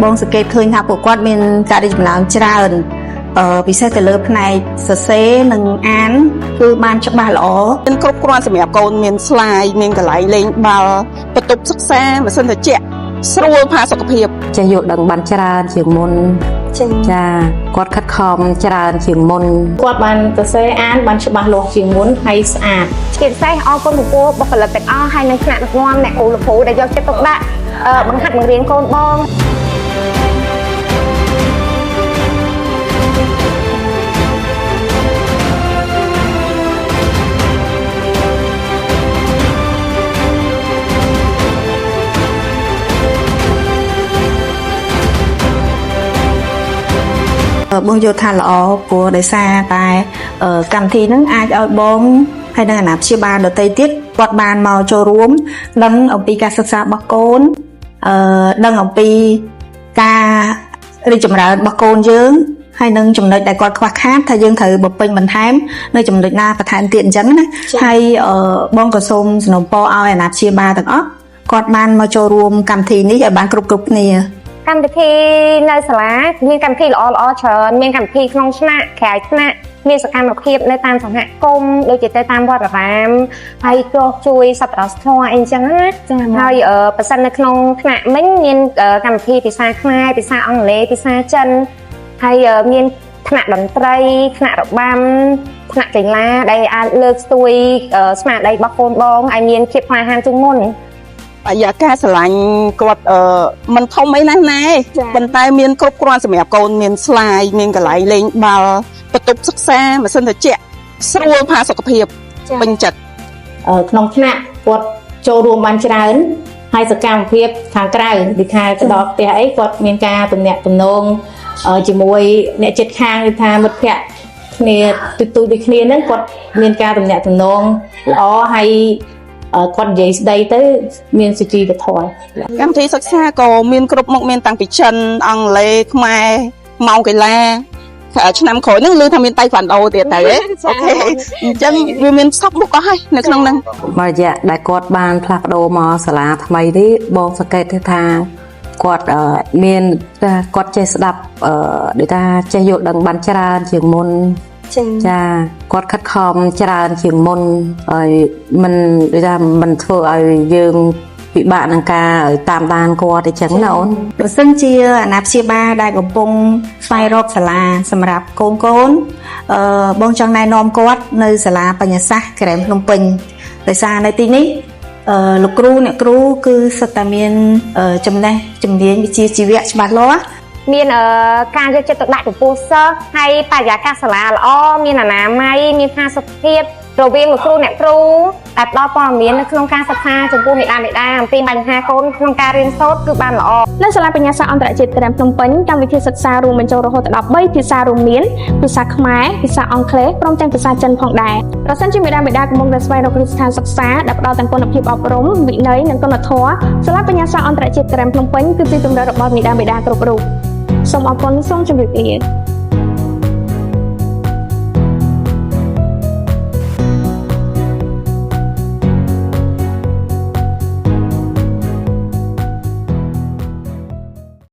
បងសង្កេតឃើញថាពួកគាត់មានការរីកចម្រើនច្រើនពិសេសទៅលើផ្នែកសរសេរនិងអានគឺបានច្បាស់ល្អមានគ្រប់គ្រាន់សម្រាប់កូនមានស្លាយមានកន្លែងលេងបាល់បន្ទប់សិក្សាម៉ាស៊ីនត្រជាក់ស្រួលផាសុខភាពចេះយល់ដឹងបានច្រើនជាងមុនចាគាត់ខិតខំច្រើនជាងមុនគាត់បានសរសេរអានបានច្បាស់លាស់ជាងមុនហើយស្អាតជាពិសេសអរគុណចំពោះបុគ្គលិកទាំងអស់ហើយនិងថ្នាក់ដឹកនាំអ្នកគ្រូលោកគ្រូដែលយកចិត្តទុកដាក់បង្ហាត់បង្រៀនកូនបងបងយល់ថាល្អព្រោះដោយសារតែកម្មវិធីហ្នឹងអាចឲ្យបងហើយនឹងអាណាព្យាបាលដទៃទៀតគាត់បានមកចូលរួមដឹងអំពីការសិក្សារបស់កូនដឹងអំពីការរីកចម្រើនរបស់កូនយើងហើយនឹងចំណុចដែលគាត់ខ្វះខាតថាយើងត្រូវបំពេញបន្ថែមនៅចំណុចណាបន្ថែមទៀតអញ្ចឹងណាហើយបងក៏សូមសំណូមពរឲ្យអាណាព្យាបាលទាំងអស់គាត់បានមកចូលរួមកម្មវិធីនេះឲ្យបានគ្រប់គ្នាកម្មវិធីនៅសាលាមានកម្មវិធីល្អច្រើនមានកម្មវិធីក្នុងថ្នាក់ក្រៅថ្នាក់មានសកម្មភាពនៅតាមសហគមន៍ដូចជាទៅតាមវត្តអារាមហើយជួយសប្បុរសធម៌អីចឹងណាហើយប៉ះសិននៅក្នុងថ្នាក់មិញមានកម្មវិធីភាសាខ្មែរភាសាអង់គ្លេសភាសាចិនហើយមានថ្នាក់តន្ត្រីថ្នាក់របាំថ្នាក់កីឡាដែលអាចលើកស្ទួយស្មារតីរបស់កូនបងឲ្យមានភាពក្លាហានជាងមុនបរិយាកាសស្រឡាញ់គាត់មិនធំអីណាស់ណាប៉ុន្តែមានគ្រប់គ្រាន់សម្រាប់កូនមានស្លាយមានកន្លែងលេងបាល់បន្ទប់សិក្សាម៉ាស៊ីនត្រជាក់ស្រួលផាសុខភាពពេញចិត្តក្នុងថ្នាក់គាត់ចូលរួមបានច្រើនហើយសកម្មភាពខាងក្រៅដូចថាទៅដល់ផ្ទះអីគាត់មានការទំនាក់ទំនងជាមួយអ្នកជិតខាងឬថាមិត្តភ័ក្តិគ្នាទូដូចគ្នាហ្នឹងគាត់មានការទំនាក់ទំនងល្អហើយគាត់និយាយស្ដីទៅមានសុជីវធម៌កម្មវិធីសិក្សាក៏មានគ្រប់មុខមានតាំងពីចិនអង់គ្លេសខ្មែរម៉ោងកីឡាឆ្នាំក្រោយហ្នឹងឮថាមានតៃក្វាន់ដូទៀតទៅអូខេអញ្ចឹងវាមានសពមុខអស់ហើយនៅក្នុងហ្នឹងមួយរយៈដែលគាត់បានផ្លាស់ប្ដូរមកសាលាថ្មីនេះបងសង្កេតថាគាត់មានគាត់ចេះស្ដាប់ដូចថាចេះយល់ដឹងបានច្រើនជាងមុនចាគាត់ខិតខំច្រើនជាងមុនហើយមិនដូចថាមិនធ្វើឲ្យយើងពិបាកនឹងការតាមដានគាត់អញ្ចឹងណាអូនបើសិនជាអាណាព្យាបាលដែលកំពុងស្វែងរកសាលាសម្រាប់កូនបងចង់ណែនាំគាត់នៅសាលាបញ្ញាសាស្ត្រក្រែមភ្នំពេញដោយសារនៅទីនេះលោកគ្រូអ្នកគ្រូគឺសិតតែមានចំណេះជំនាញវិជ្ជាជីវៈច្បាស់លាស់មានការយកចិត្តទុកដាក់ចំពោះសិស្សហើយបរិយាកាសសាលាល្អមានអនាម័យមានផាសុកភាពរវាងលោកគ្រូអ្នកគ្រូដែលផ្ដល់ព័ត៌មាននៅក្នុងការសិក្សាចំពោះមេដាបេដាអំពីបញ្ហាកូនក្នុងការរៀនសូត្រគឺបានល្អនៅសាលាបញ្ញាសាស្ត្រអន្តរជាតិក្រែមភ្នំពេញកម្មវិធីសិក្សារួមបញ្ចូលរហូតដល់13ភាសារួមមានភាសាខ្មែរភាសាអង់គ្លេសព្រមទាំងភាសាចិនផងដែរប្រសិនជាមេដាបេដាកំពុងតែស្វែងរកគ្រឹះស្ថានសិក្សាដែលផ្ដល់ទាំងគុណភាពអប់រំវិន័យនិងគុណធម៌សាលាបញ្ញាសាស្ត្រអន្តរជាតិក្រែមភ្នំពេញគឺទីជម្រករបស់មេដាបេដាគ្រប់រូបសូមអរគុណសូមជម្រាបលា